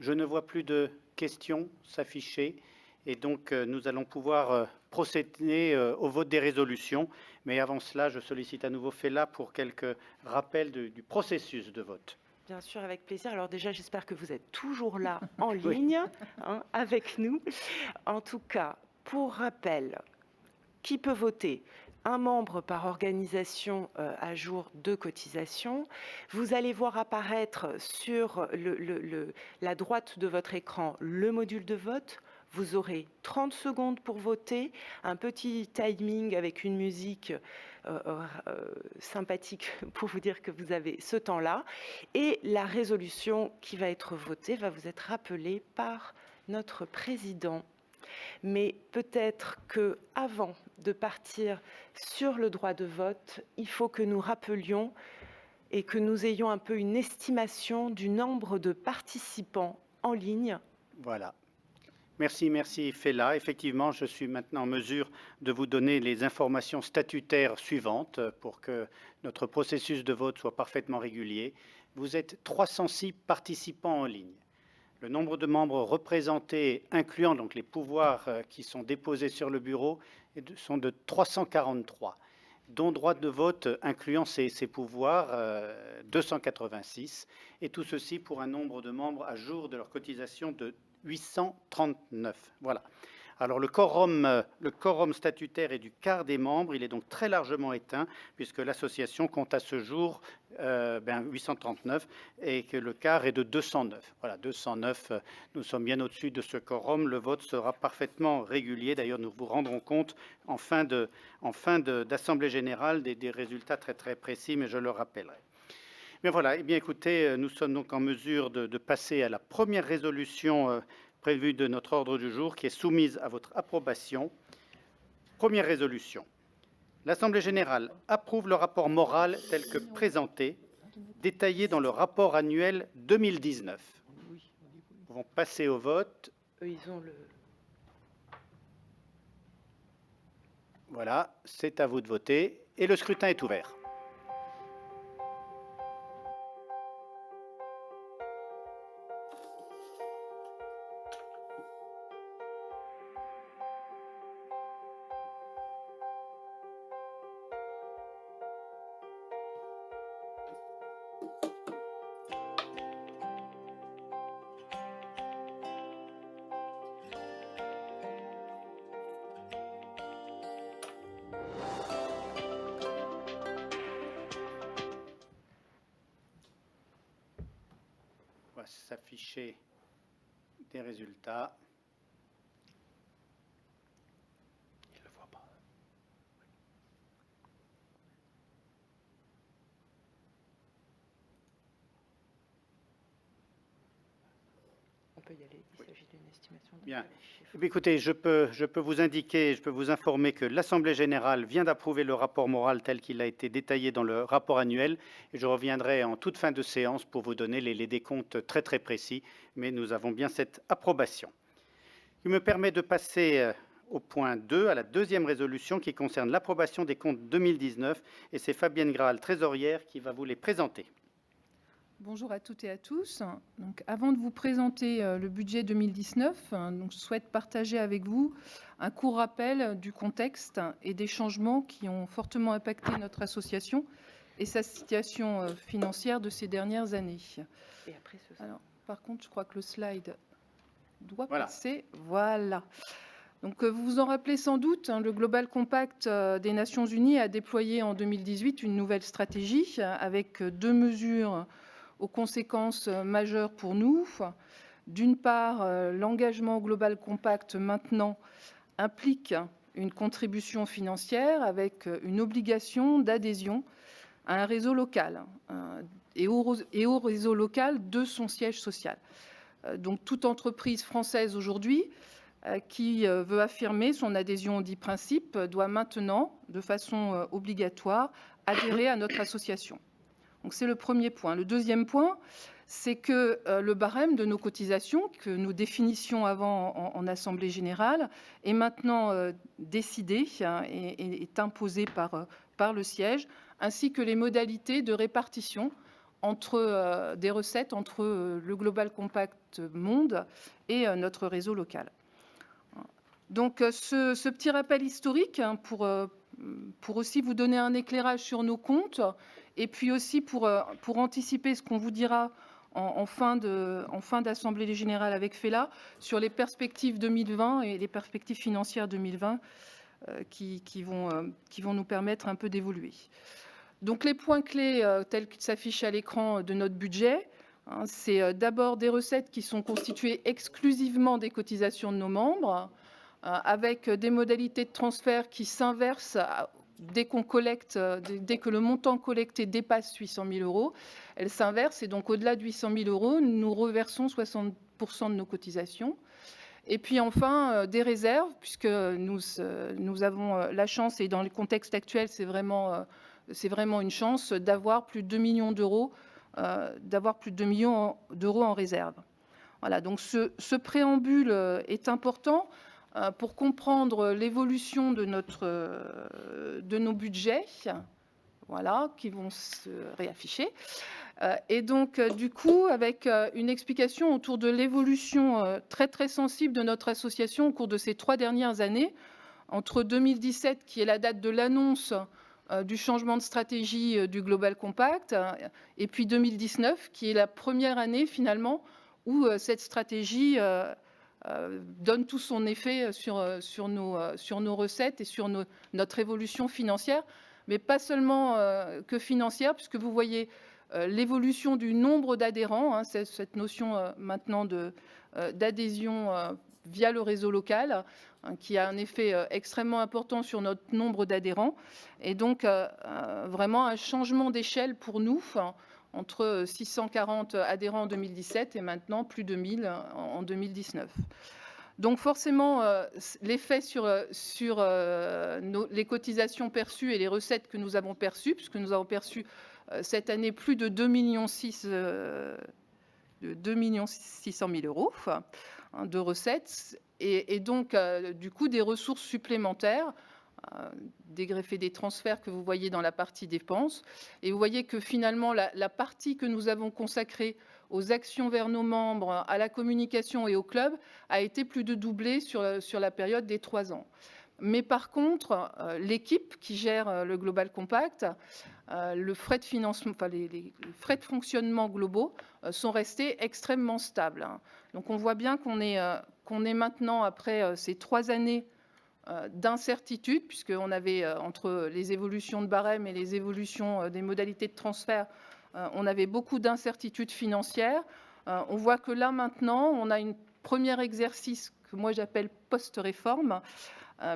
Je ne vois plus de questions s'afficher et donc nous allons pouvoir procéder au vote des résolutions. Mais avant cela, je sollicite à nouveau Fela pour quelques rappels du processus de vote. Bien sûr, avec plaisir. Alors déjà, j'espère que vous êtes toujours là en Oui. ligne avec nous. En tout cas, pour rappel, qui peut voter? Un membre par organisation à jour de cotisation. Vous allez voir apparaître sur la droite de votre écran le module de vote. Vous aurez 30 secondes pour voter, un petit timing avec une musique sympathique pour vous dire que vous avez ce temps-là. Et la résolution qui va être votée va vous être rappelée par notre président. Mais peut-être que avant de partir sur le droit de vote, il faut que nous rappelions et que nous ayons un peu une estimation du nombre de participants en ligne. Voilà. Merci Fela. Effectivement, je suis maintenant en mesure de vous donner les informations statutaires suivantes pour que notre processus de vote soit parfaitement régulier. Vous êtes 306 participants en ligne. Le nombre de membres représentés, incluant donc les pouvoirs qui sont déposés sur le bureau, sont de 343, dont droit de vote incluant ces pouvoirs, 286, et tout ceci pour un nombre de membres à jour de leur cotisation de 839. Voilà. Alors le quorum statutaire est du quart des membres, il est donc très largement éteint puisque l'association compte à ce jour 839 et que le quart est de 209. Voilà, 209, nous sommes bien au-dessus de ce quorum, le vote sera parfaitement régulier. D'ailleurs, nous vous rendrons compte en fin d'assemblée générale des résultats très précis, mais je le rappellerai. Mais voilà, eh bien écoutez, nous sommes donc en mesure de passer à la première résolution prévue de notre ordre du jour qui est soumise à votre approbation. Première résolution. L'Assemblée générale approuve le rapport moral tel que présenté, détaillé dans le rapport annuel 2019. Nous pouvons passer au vote. Ils ont le... Voilà, c'est à vous de voter et le scrutin est ouvert. On va s'afficher des résultats. Il ne le voit pas. On peut y aller, il s'agit d'une estimation. Bien. Écoutez, je peux vous indiquer, je peux vous informer que l'Assemblée générale vient d'approuver le rapport moral tel qu'il a été détaillé dans le rapport annuel. Et je reviendrai en toute fin de séance pour vous donner les décomptes très précis. Mais nous avons bien cette approbation. Il me permet de passer au point 2, à la deuxième résolution qui concerne l'approbation des comptes 2019. Et c'est Fabienne Graal, trésorière, qui va vous les présenter. Bonjour à toutes et à tous. Donc, avant de vous présenter le budget 2019, je souhaite partager avec vous un court rappel du contexte et des changements qui ont fortement impacté notre association et sa situation financière de ces dernières années. Et après, Alors, par contre, je crois que le slide doit passer. Voilà. Donc, vous vous en rappelez sans doute, le Global Compact des Nations Unies a déployé en 2018 une nouvelle stratégie avec 2 mesures aux conséquences majeures pour nous. D'une part, l'engagement Global Compact maintenant implique une contribution financière avec une obligation d'adhésion à un réseau local et au réseau local de son siège social. Donc toute entreprise française aujourd'hui qui veut affirmer son adhésion aux 10 principes doit maintenant, de façon obligatoire, adhérer à notre association. Donc c'est le premier point. Le deuxième point, c'est que le barème de nos cotisations, que nous définissions avant en Assemblée générale, est maintenant décidé et est imposé par le siège, ainsi que les modalités de répartition des recettes entre le Global Compact Impact Monde et notre réseau local. Donc ce petit rappel historique pour aussi vous donner un éclairage sur nos comptes et puis aussi pour anticiper ce qu'on vous dira en fin d'Assemblée générale avec FELA sur les perspectives 2020 et les perspectives financières 2020 qui vont nous permettre un peu d'évoluer. Donc les points clés tels qu'ils s'affichent à l'écran de notre budget, c'est d'abord des recettes qui sont constituées exclusivement des cotisations de nos membres, avec des modalités de transfert qui s'inversent dès que le montant collecté dépasse 800 000 euros. Elles s'inversent et donc au-delà de 800 000 euros, nous reversons 60% de nos cotisations. Et puis enfin, des réserves, puisque nous avons la chance, et dans le contexte actuel, c'est vraiment une chance, d'avoir plus de 2 millions d'euros en réserve. Voilà, donc ce préambule est important pour comprendre l'évolution de nos budgets, voilà, qui vont se réafficher. Et donc, du coup, avec une explication autour de l'évolution très, très sensible de notre association au cours de ces 3 dernières années, entre 2017, qui est la date de l'annonce du changement de stratégie du Global Compact, et puis 2019, qui est la première année, finalement, où cette stratégie donne tout son effet sur nos recettes et sur notre évolution financière, mais pas seulement que financière, puisque vous voyez l'évolution du nombre d'adhérents, cette notion maintenant d'adhésion via le réseau local, qui a un effet extrêmement important sur notre nombre d'adhérents, et donc vraiment un changement d'échelle pour nous, entre 640 adhérents en 2017 et maintenant plus de 1000 en 2019. Donc forcément, l'effet sur les cotisations perçues et les recettes que nous avons perçues, puisque nous avons perçu cette année plus de 2,6 millions d'euros de recettes, et donc du coup des ressources supplémentaires, dégreffées des transferts que vous voyez dans la partie dépenses. Et vous voyez que finalement la partie que nous avons consacrée aux actions vers nos membres, à la communication et au club a été plus de doublée sur la période des 3 ans. Mais par contre, l'équipe qui gère le Global Compact, les frais de fonctionnement globaux sont restés extrêmement stables. Donc on voit bien qu'on est maintenant, après ces 3 années d'incertitude, puisqu'on avait, entre les évolutions de barème et les évolutions des modalités de transfert, on avait beaucoup d'incertitudes financières. On voit que là, maintenant, on a un premier exercice que moi j'appelle post-réforme,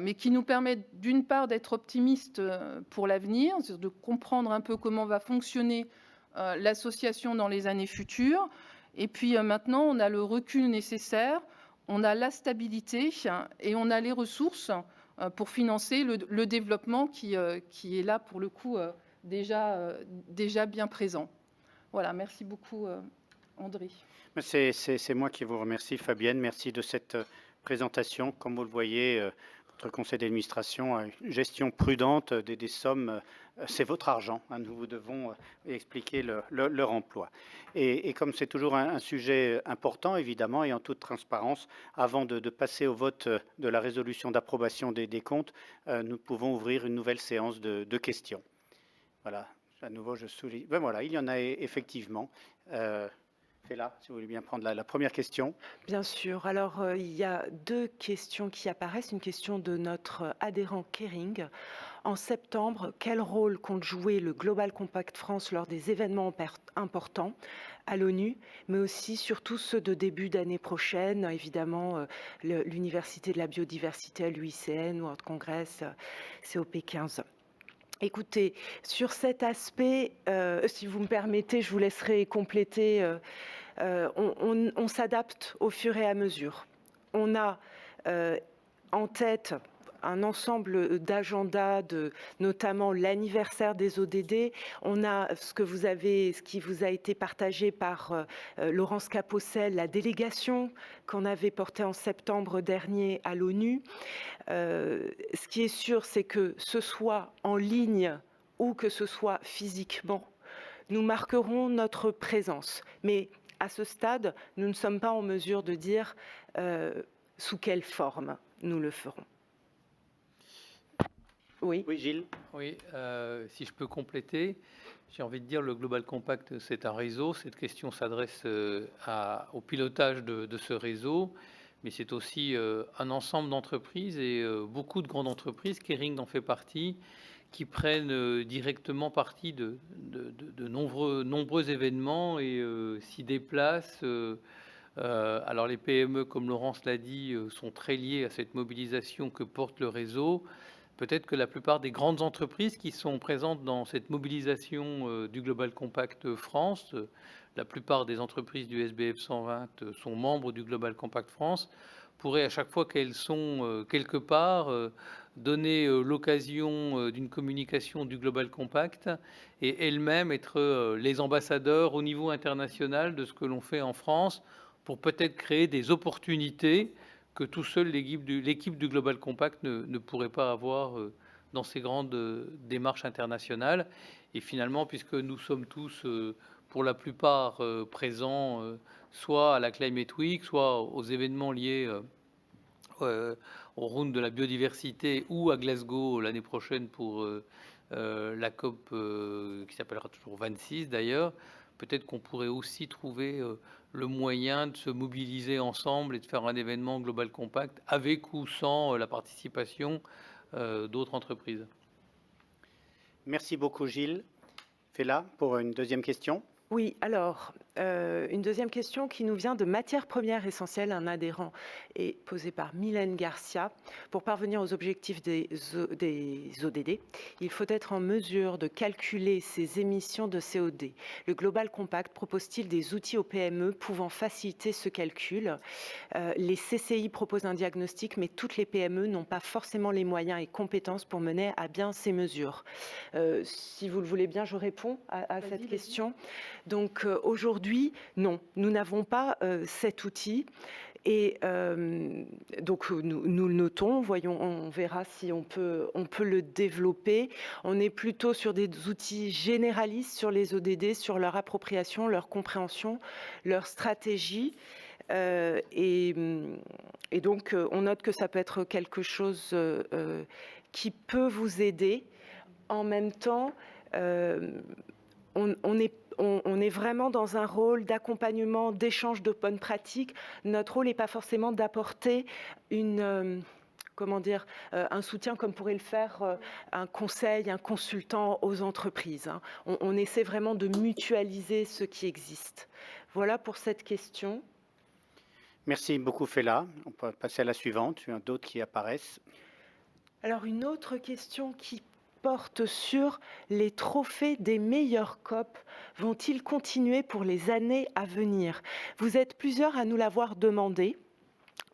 mais qui nous permet d'une part d'être optimiste pour l'avenir, de comprendre un peu comment va fonctionner l'association dans les années futures. Et puis maintenant, on a le recul nécessaire, on a la stabilité et on a les ressources pour financer le développement qui est là, pour le coup, déjà bien présent. Voilà, merci beaucoup, André. C'est moi qui vous remercie, Fabienne. Merci de cette présentation. Comme vous le voyez, notre conseil d'administration a une gestion prudente des sommes. C'est votre argent. Nous vous devons expliquer leur emploi. Et comme c'est toujours un sujet important, évidemment, et en toute transparence, avant de passer au vote de la résolution d'approbation des comptes, nous pouvons ouvrir une nouvelle séance de questions. Voilà, à nouveau, je souligne. Ben voilà, il y en a effectivement. Là, si vous voulez bien prendre la première question. Bien sûr. Alors, il y a 2 questions qui apparaissent. Une question de notre adhérent Kering. En septembre, quel rôle compte jouer le Global Compact France lors des événements importants à l'ONU, mais aussi surtout ceux de début d'année prochaine, évidemment l'Université de la biodiversité à l'UICN, World Congress, COP15. Écoutez, sur cet aspect, si vous me permettez, je vous laisserai compléter. On s'adapte au fur et à mesure. On a en tête un ensemble d'agendas, notamment l'anniversaire des ODD. On a ce qui vous a été partagé par Laurence Capossel, la délégation qu'on avait portée en septembre dernier à l'ONU. Ce qui est sûr, c'est que ce soit en ligne ou que ce soit physiquement, nous marquerons notre présence. Mais à ce stade, nous ne sommes pas en mesure de dire sous quelle forme nous le ferons. Oui. Oui, Gilles. Oui, si je peux compléter, j'ai envie de dire le Global Compact, c'est un réseau. Cette question s'adresse au pilotage de ce réseau, mais c'est aussi un ensemble d'entreprises et beaucoup de grandes entreprises, Kering en fait partie, qui prennent directement partie de nombreux événements et s'y déplacent. Alors les PME, comme Laurence l'a dit, sont très liées à cette mobilisation que porte le réseau. Peut-être que la plupart des grandes entreprises qui sont présentes dans cette mobilisation du Global Compact France, la plupart des entreprises du SBF 120 sont membres du Global Compact France, pourraient à chaque fois qu'elles sont quelque part donner l'occasion d'une communication du Global Compact et elles-mêmes être les ambassadeurs au niveau international de ce que l'on fait en France pour peut-être créer des opportunités que tout seul l'équipe du Global Compact ne pourrait pas avoir dans ces grandes démarches internationales. Et finalement, puisque nous sommes tous, pour la plupart, présents soit à la Climate Week, soit aux événements liés au round de la biodiversité ou à Glasgow l'année prochaine pour la COP qui s'appellera toujours 26 d'ailleurs, peut-être qu'on pourrait aussi trouver le moyen de se mobiliser ensemble et de faire un événement Global Compact avec ou sans la participation d'autres entreprises. Merci beaucoup, Gilles. Fela, pour une deuxième question. Oui, alors, une deuxième question qui nous vient de Matières Premières Essentielles, un adhérent, est posée par Mylène Garcia. Pour parvenir aux objectifs des ODD, il faut être en mesure de calculer ses émissions de CO2. Le Global Compact propose-t-il des outils aux PME pouvant faciliter ce calcul? Les CCI proposent un diagnostic, mais toutes les PME n'ont pas forcément les moyens et compétences pour mener à bien ces mesures. Si vous le voulez bien, je réponds à cette question. Donc aujourd'hui, non, nous n'avons pas cet outil et donc nous le notons, voyons, on verra si on peut le développer. On est plutôt sur des outils généralistes sur les ODD, sur leur appropriation, leur compréhension, leur stratégie. Et donc on note que ça peut être quelque chose qui peut vous aider. En même temps, on est vraiment dans un rôle d'accompagnement, d'échange de bonnes pratiques. Notre rôle n'est pas forcément d'apporter un soutien comme pourrait le faire un conseil, un consultant aux entreprises. On essaie vraiment de mutualiser ce qui existe. Voilà pour cette question. Merci beaucoup, Fela. On peut passer à la suivante. Il y en a d'autres qui apparaissent. Alors, une autre question qui porte sur les trophées des meilleurs COP. Vont-ils continuer pour les années à venir? Vous êtes plusieurs à nous l'avoir demandé.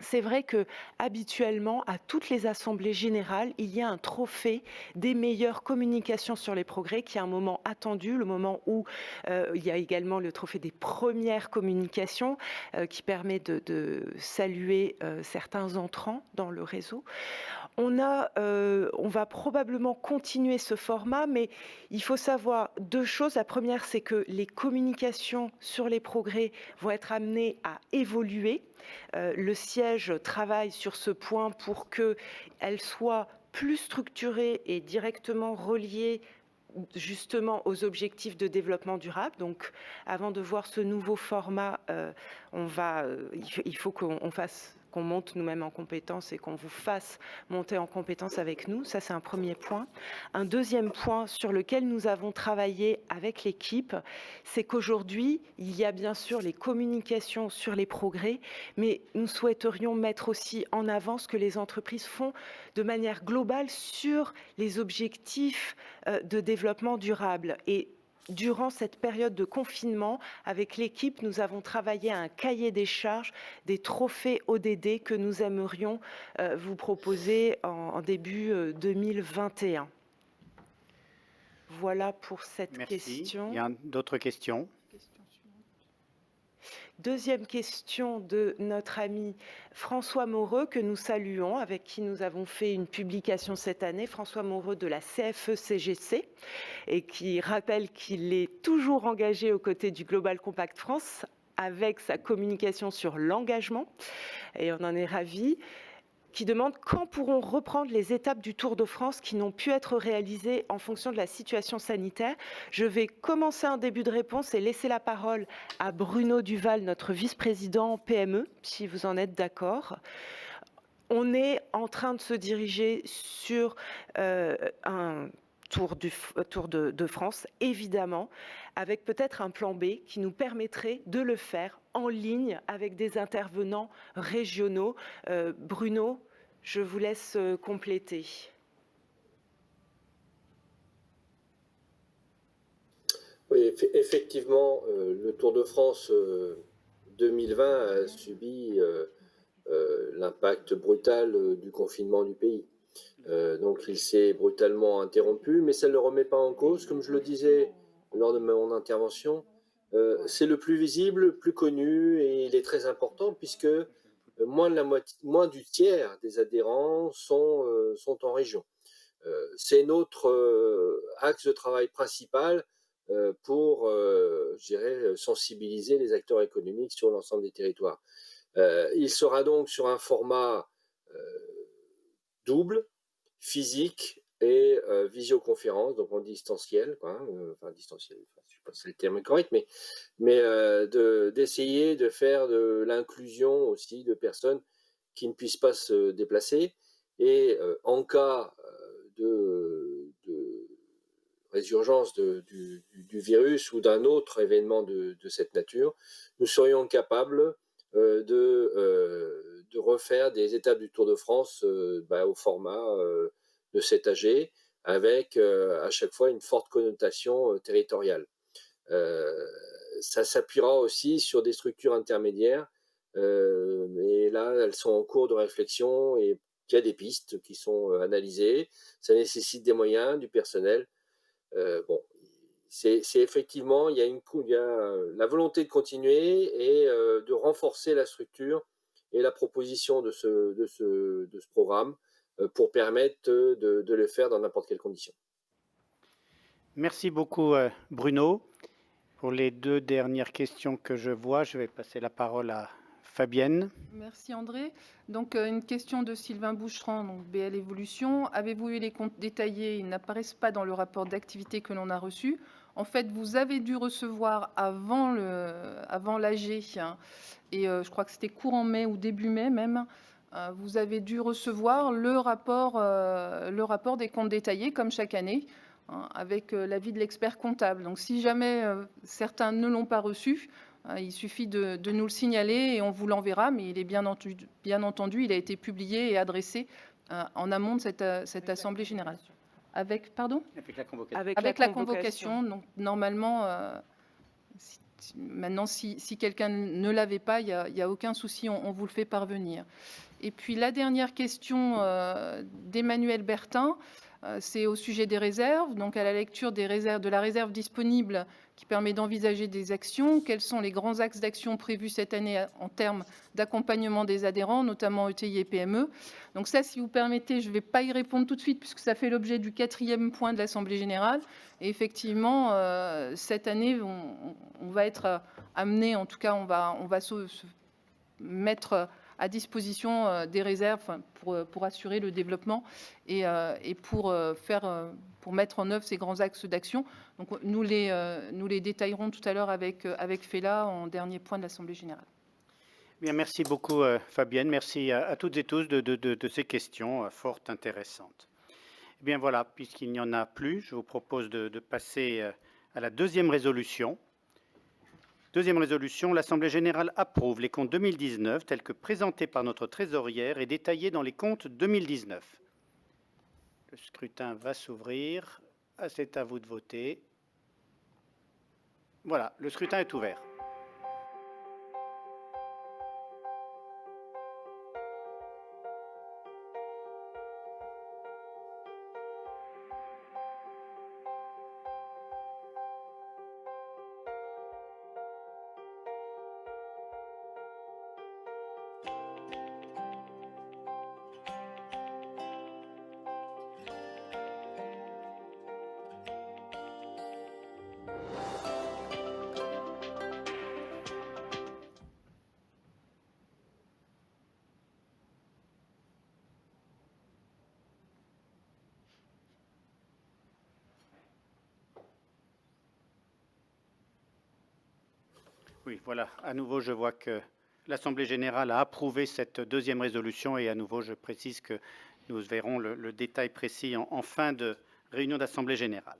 C'est vrai que habituellement, à toutes les assemblées générales, il y a un trophée des meilleures communications sur les progrès, qui est un moment attendu, le moment où il y a également le trophée des premières communications, qui permet de saluer certains entrants dans le réseau. On va probablement continuer ce format, mais il faut savoir deux choses. La première, c'est que les communications sur les progrès vont être amenées à évoluer. Le siège travaille sur ce point pour qu'elles soient plus structurées et directement reliées justement aux objectifs de développement durable. Donc, avant de voir ce nouveau format, il faut qu'on monte nous-mêmes en compétences et qu'on vous fasse monter en compétences avec nous. Ça, c'est un premier point. Un deuxième point sur lequel nous avons travaillé avec l'équipe, c'est qu'aujourd'hui, il y a bien sûr les communications sur les progrès, mais nous souhaiterions mettre aussi en avant ce que les entreprises font de manière globale sur les objectifs de développement durable. Et durant cette période de confinement, avec l'équipe, nous avons travaillé à un cahier des charges des trophées ODD que nous aimerions vous proposer en début 2021. Voilà pour cette question. Il y a d'autres questions? Deuxième question de notre ami François Moreux, que nous saluons, avec qui nous avons fait une publication cette année. François Moreux de la CFE-CGC, et qui rappelle qu'il est toujours engagé aux côtés du Global Compact France, avec sa communication sur l'engagement, et on en est ravis, qui demande quand pourront reprendre les étapes du Tour de France qui n'ont pu être réalisées en fonction de la situation sanitaire. Je vais commencer un début de réponse et laisser la parole à Bruno Duval, notre vice-président PME, si vous en êtes d'accord. On est en train de se diriger sur un Tour de France, évidemment, avec peut-être un plan B qui nous permettrait de le faire en ligne avec des intervenants régionaux. Bruno, je vous laisse compléter. Oui, effectivement, le Tour de France 2020 a subi l'impact brutal du confinement du pays. Donc il s'est brutalement interrompu, mais ça ne le remet pas en cause. Comme je le disais lors de mon intervention, c'est le plus visible, le plus connu, et il est très important puisque moins du tiers des adhérents sont en région. C'est notre axe de travail principal pour, je dirais, sensibiliser les acteurs économiques sur l'ensemble des territoires. Il sera donc sur un format double, physique et visioconférence, donc en distanciel, quoi, enfin distanciel, je ne sais pas si le terme est correct, mais d'essayer de faire de l'inclusion aussi de personnes qui ne puissent pas se déplacer, et en cas de résurgence du virus ou d'un autre événement de cette nature, nous serions capables de refaire des étapes du Tour de France au format de cet AG, avec à chaque fois une forte connotation territoriale. Ça s'appuiera aussi sur des structures intermédiaires, et là, elles sont en cours de réflexion et il y a des pistes qui sont analysées. Ça nécessite des moyens, du personnel. Bon, c'est effectivement, il y a la volonté de continuer et de renforcer la structure et la proposition de ce programme pour permettre de le faire dans n'importe quelle condition. Merci beaucoup Bruno. Pour les deux dernières questions que je vois, je vais passer la parole à Fabienne. Merci André. Donc une question de Sylvain Boucheron, donc BL Evolution. Avez-vous eu les comptes détaillés? Ils n'apparaissent pas dans le rapport d'activité que l'on a reçu. En fait, vous avez dû recevoir avant l'AG, et je crois que c'était courant mai ou début mai même, vous avez dû recevoir le rapport des comptes détaillés, comme chaque année, avec l'avis de l'expert comptable. Donc si jamais certains ne l'ont pas reçu, il suffit de nous le signaler et on vous l'enverra, mais il est bien entendu, il a été publié et adressé en amont de cette Assemblée générale. Avec la convocation. Avec la convocation. Donc normalement, maintenant, si quelqu'un ne l'avait pas, il n'y a aucun souci, on vous le fait parvenir. Et puis la dernière question d'Emmanuel Bertin, c'est au sujet des réserves. Donc à la lecture de la réserve disponible qui permet d'envisager des actions, quels sont les grands axes d'action prévus cette année en termes d'accompagnement des adhérents, notamment ETI et PME. Donc ça, si vous permettez, je ne vais pas y répondre tout de suite puisque ça fait l'objet du 4e point de l'Assemblée générale. Et effectivement, cette année, on va être amené, en tout cas, on va se mettre à disposition des réserves pour assurer le développement et pour mettre en œuvre ces grands axes d'action. Donc nous les détaillerons tout à l'heure avec Fela en dernier point de l'Assemblée générale. Bien, merci beaucoup Fabienne, merci à toutes et tous de ces questions fort intéressantes. Eh bien voilà, puisqu'il n'y en a plus, je vous propose de passer à la deuxième résolution. Deuxième résolution, l'Assemblée générale approuve les comptes 2019 tels que présentés par notre trésorière et détaillés dans les comptes 2019. Le scrutin va s'ouvrir. C'est à vous de voter. Voilà, le scrutin est ouvert. Oui, voilà. À nouveau, je vois que l'Assemblée générale a approuvé cette deuxième résolution et à nouveau, je précise que nous verrons le détail précis en fin de réunion d'Assemblée générale.